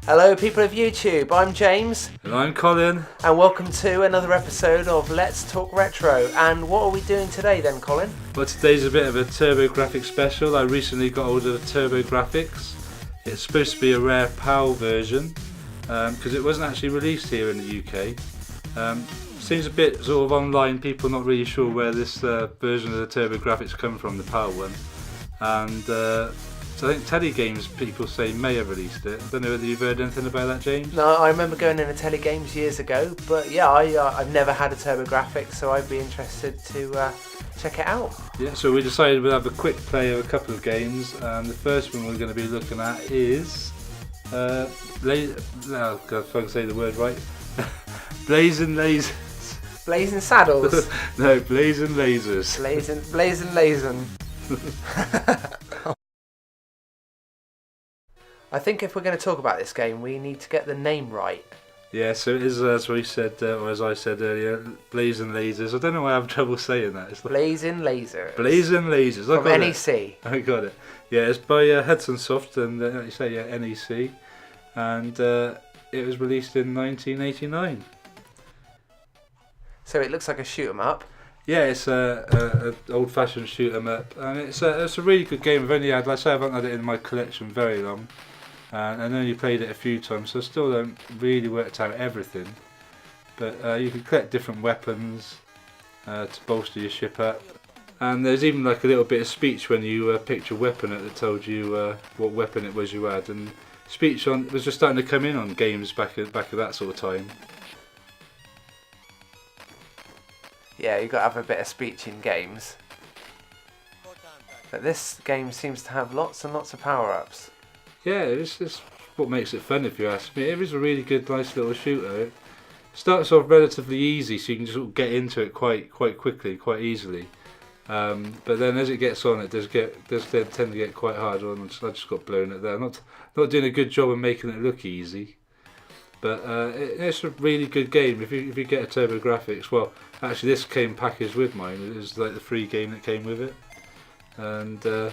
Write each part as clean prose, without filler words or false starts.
Hello people of YouTube, I'm James. And I'm Colin. And welcome to another episode of Let's Talk Retro. And what are we doing today then, Colin? Well, today's a bit of a TurboGrafx special. I recently got hold of TurboGrafx. It's supposed to be a rare PAL version because it wasn't actually released here in the UK. Seems a bit sort of online, people not really sure where this version of the TurboGrafx come from, the PAL one. And so I think Telegames people say may have released it. I don't know whether you've heard anything about that, James? No, I remember going in a Telegames years ago, but yeah, I've never had a TurboGrafx, so I'd be interested to check it out. Yeah, so we decided we'd have a quick play of a couple of games. The first one we're going to be looking at is oh God, if I can say the word right, Blazing Lazers. Blazing Saddles? No, Blazing Lazers. Blazing Lazers. I think if we're going to talk about this game, we need to get the name right. Yeah, so it is, as we said, or as I said earlier, Blazing Lazers. I don't know why I have trouble saying that. It's like Blazing Lazers. Blazing Lazers. From NEC. I got it. Yeah, it's by Hudson Soft and, like you say, yeah, NEC. And it was released in 1989. So it looks like a shoot 'em up. Yeah, it's a old-fashioned shoot 'em up, and it's a really good game. I've only had, like I say, I haven't had it in my collection very long, and I only played it a few times, so I still don't really worked out everything. But you can collect different weapons to bolster your ship up, and there's even like a little bit of speech when you picked your weapon that told you what weapon it was you had, and speech was just starting to come in on games back at that sort of time. Yeah, you've got to have a bit of speech in games. But this game seems to have lots and lots of power-ups. Yeah, it's what makes it fun if you ask me. It is a really good, nice little shooter. It starts off relatively easy, so you can just sort of get into it quite quickly, quite easily. But then as it gets on, it does tend to get quite hard on. I just got blown at there. Not doing a good job of making it look easy. But it's a really good game. If you get a TurboGrafx, well, actually this came packaged with mine. It was like the free game that came with it, and so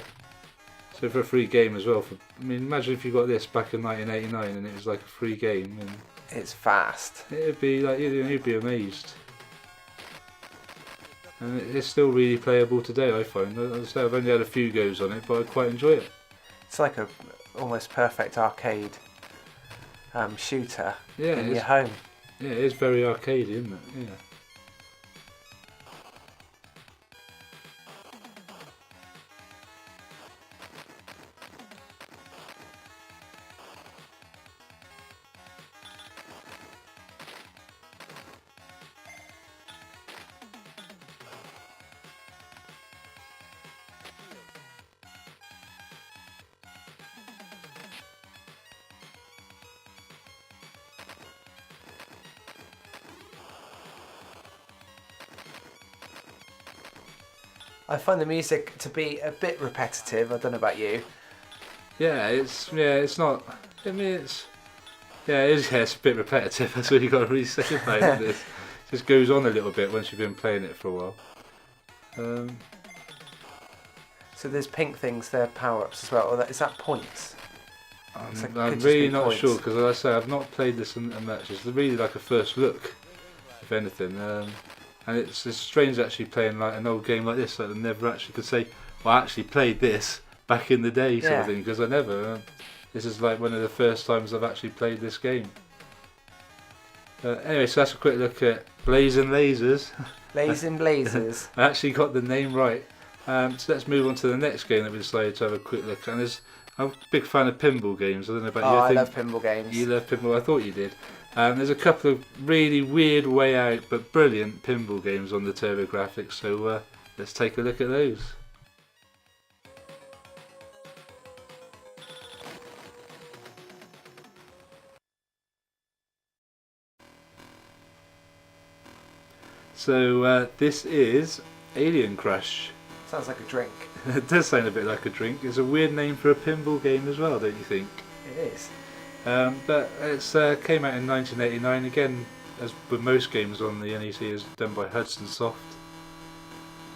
for a free game as well. I mean, imagine if you got this back in 1989 and it was like a free game. And it's fast. It'd be like you'd be amazed. And it's still really playable today, I find. As I say, I've only had a few goes on it, but I quite enjoy it. It's like a almost perfect arcade shooter in your home. Yeah, it is very arcadey, isn't it? Yeah. I find the music to be a bit repetitive. I don't know about you. Yeah, it's not. I mean, it's a bit repetitive. That's what you got to really say about it. It just goes on a little bit once you've been playing it for a while. So there's pink things. They're power-ups as well. Or is that points? I'm really not sure because, as I say, I've not played this in much. It's really like a first look, if anything. And it's strange actually playing like an old game like this. Like I never actually could say, well, I actually played this back in the day, sort of thing, because I never. This is like one of the first times I've actually played this game. Anyway, so that's a quick look at Blazing Lazers. Blazing Lazers. I actually got the name right. So let's move on to the next game that we decided to have a quick look at. And I'm a big fan of pinball games. I don't know about you. I love pinball games. You love pinball. I thought you did. There's a couple of really weird, way out, but brilliant pinball games on the TurboGrafx. So let's take a look at those. So this is Alien Crush. Sounds like a drink. It does sound a bit like a drink. It's a weird name for a pinball game as well, don't you think? It is. But it came out in 1989. Again, as with most games on the NEC, is done by Hudson Soft.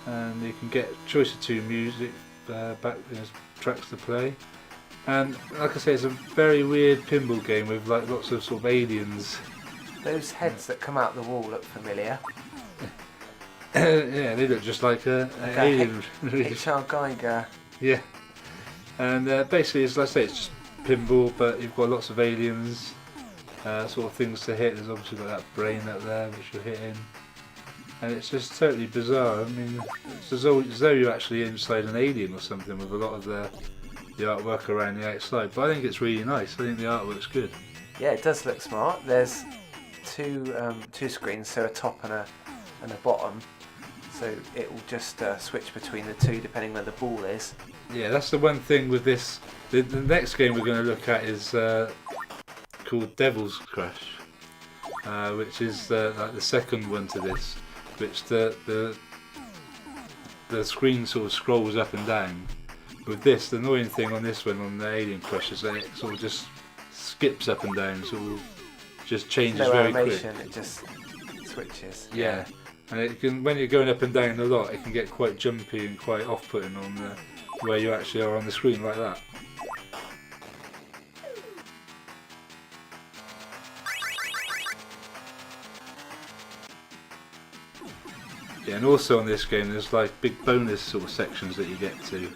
And you can get choice of two music back, tracks to play. And like I say, it's a very weird pinball game with like lots of sort of aliens. Those heads that come out the wall look familiar. Yeah, they look just like an alien. H.R. Geiger. Yeah. And basically, as I say, it's just pinball, but you've got lots of aliens, sort of things to hit. There's obviously got that brain up there which you're hitting. And it's just totally bizarre. I mean, it's as though you're actually inside an alien or something with a lot of the artwork around the outside. But I think it's really nice. I think the artwork's good. Yeah, it does look smart. There's two screens, so a top and a bottom. So it will just switch between the two depending where the ball is. Yeah, that's the one thing with this. The next game we're going to look at is called Devil's Crush, which is like the second one to this, which the screen sort of scrolls up and down. With this, the annoying thing on this one, on the Alien Crush, is that it sort of just skips up and down, sort of just changes no very animation, quick. It just switches. Yeah. And it can, when you're going up and down a lot, it can get quite jumpy and quite off-putting on where you actually are on the screen like that. Yeah, and also on this game there's like big bonus sort of sections that you get to.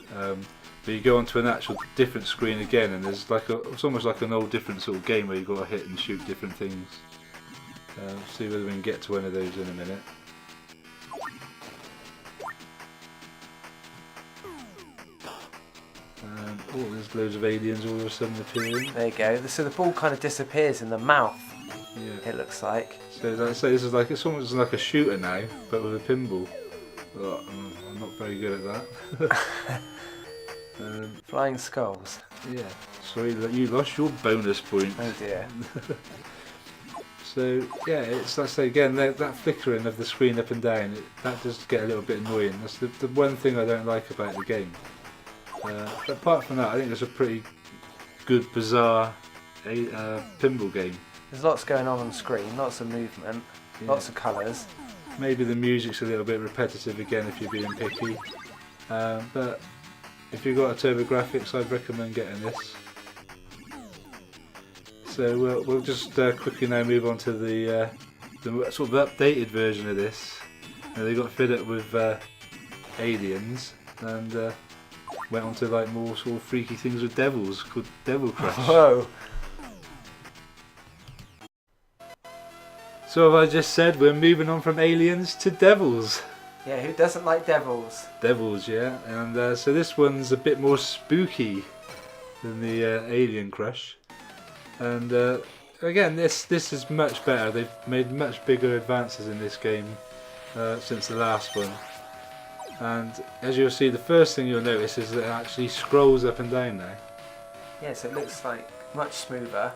But you go onto an actual different screen again, and there's like it's almost like an old different sort of game where you've got to hit and shoot different things. See whether we can get to one of those in a minute. Oh, there's loads of aliens all of a sudden appearing. There you go. So the ball kind of disappears in the mouth. Yeah. It looks like. So as I say, this is like, it's almost like a shooter now, but with a pinball. Oh, I'm not very good at that. Flying skulls. Yeah. Sorry that you lost your bonus points. Oh dear. So yeah, it's, like I say again, that flickering of the screen up and down, that does get a little bit annoying. That's the one thing I don't like about the game. But apart from that, I think it's a pretty good, bizarre pinball game. There's lots going on screen, lots of movement, lots of colours. Maybe the music's a little bit repetitive again if you're being picky. But if you've got a TurboGrafx, I'd recommend getting this. So we'll just quickly now move on to the sort of updated version of this. They got fit up with aliens and went on to like more sort of freaky things with devils called Devil Crush. Whoa! So as I just said, we're moving on from aliens to devils. Yeah, who doesn't like devils? Devils, yeah. And so this one's a bit more spooky than the Alien Crush. And again, this is much better. They've made much bigger advances in this game since the last one. And as you'll see, the first thing you'll notice is that it actually scrolls up and down now, Yes, it looks like much smoother.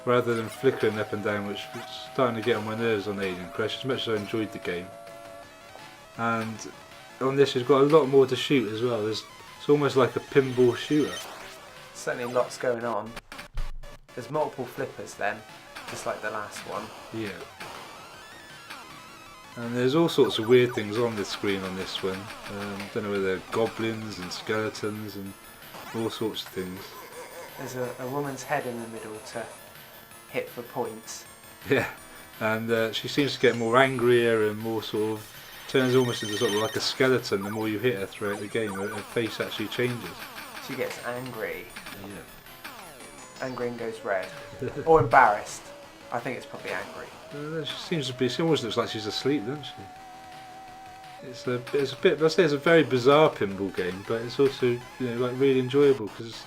rather than flickering up and down, which was starting to get on my nerves on Alien Crush, as much as I enjoyed the game. And on this, you've got a lot more to shoot as well. It's almost like a pinball shooter. Certainly lots going on. There's multiple flippers then, just like the last one. Yeah. And there's all sorts of weird things on the screen on this one. Don't know whether they're goblins and skeletons and all sorts of things. There's a woman's head in the middle to hit for points. Yeah, and she seems to get more angrier and more sort of turns almost into sort of like a skeleton the more you hit her throughout the game. Her face actually changes. She gets angry. Yeah. Angry and goes red. Or embarrassed. I think it's probably angry. She seems to be. She almost looks like she's asleep, doesn't she? It's a bit. Let's say it's a very bizarre pinball game, but it's also like really enjoyable because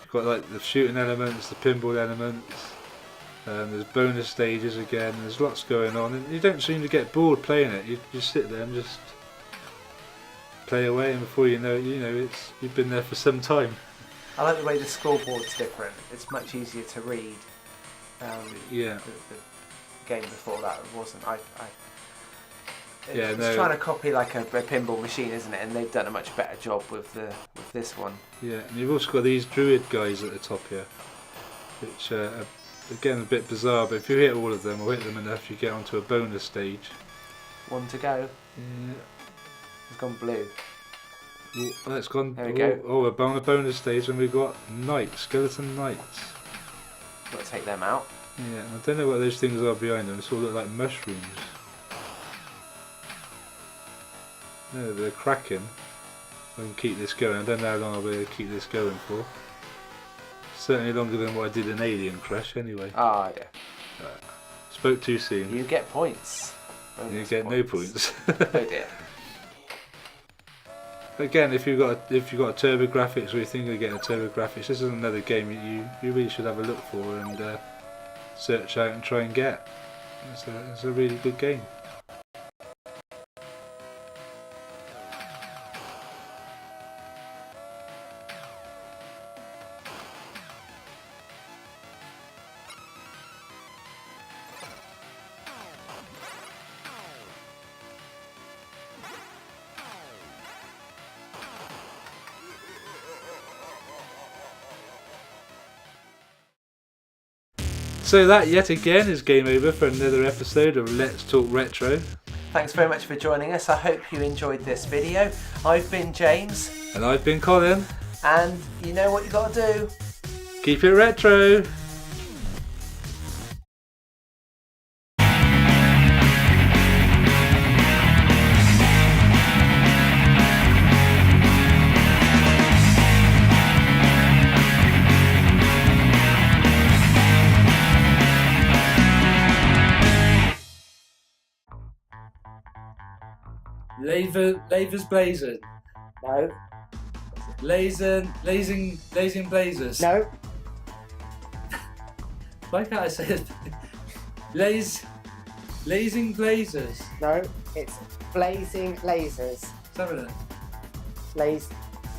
you've got like the shooting elements, the pinball elements. There's bonus stages again. There's lots going on, and you don't seem to get bored playing it. You just sit there and just play away, and before you know it, you've been there for some time. I like the way the scoreboard's different. It's much easier to read. Yeah. The game before that wasn't. Yeah, it's trying to copy like a pinball machine, isn't it? And they've done a much better job with this one. Yeah, and you've also got these druid guys at the top here, which are again a bit bizarre. But if you hit all of them or hit them enough, you get onto a bonus stage. One to go. Yeah. It's gone blue. Oh, it's gone. There we go. Oh, we're on a bonus stage and we've got knights, skeleton knights. We'll take them out. Yeah, I don't know what those things are behind them. They sort of look like mushrooms. No, they're cracking. I can keep this going. I don't know how long I'll be able to keep this going for. Certainly longer than what I did in Alien Crush, anyway. Ah, yeah. Spoke too soon. You get points. You get no points. Oh dear. Again, if you've got a TurboGrafx or you're thinking of getting a TurboGrafx, this is another game that you really should have a look for and search out and try and get. It's a really good game. So that yet again is game over for another episode of Let's Talk Retro. Thanks very much for joining us. I hope you enjoyed this video. I've been James. And I've been Colin. And you know what you got to do. Keep it retro. Lavers Blazers. No. Blazing Blazers. No. Why can't I say it? Blazing Blazers. No. It's Blazing Lasers. Something like Blaze.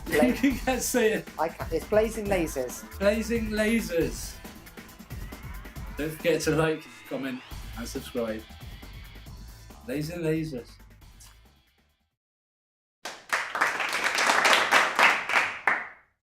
that. You can't say it. I can't. It's Blazing Lasers. Blazing Lasers. Don't forget to like, comment and subscribe. Blazing Lasers.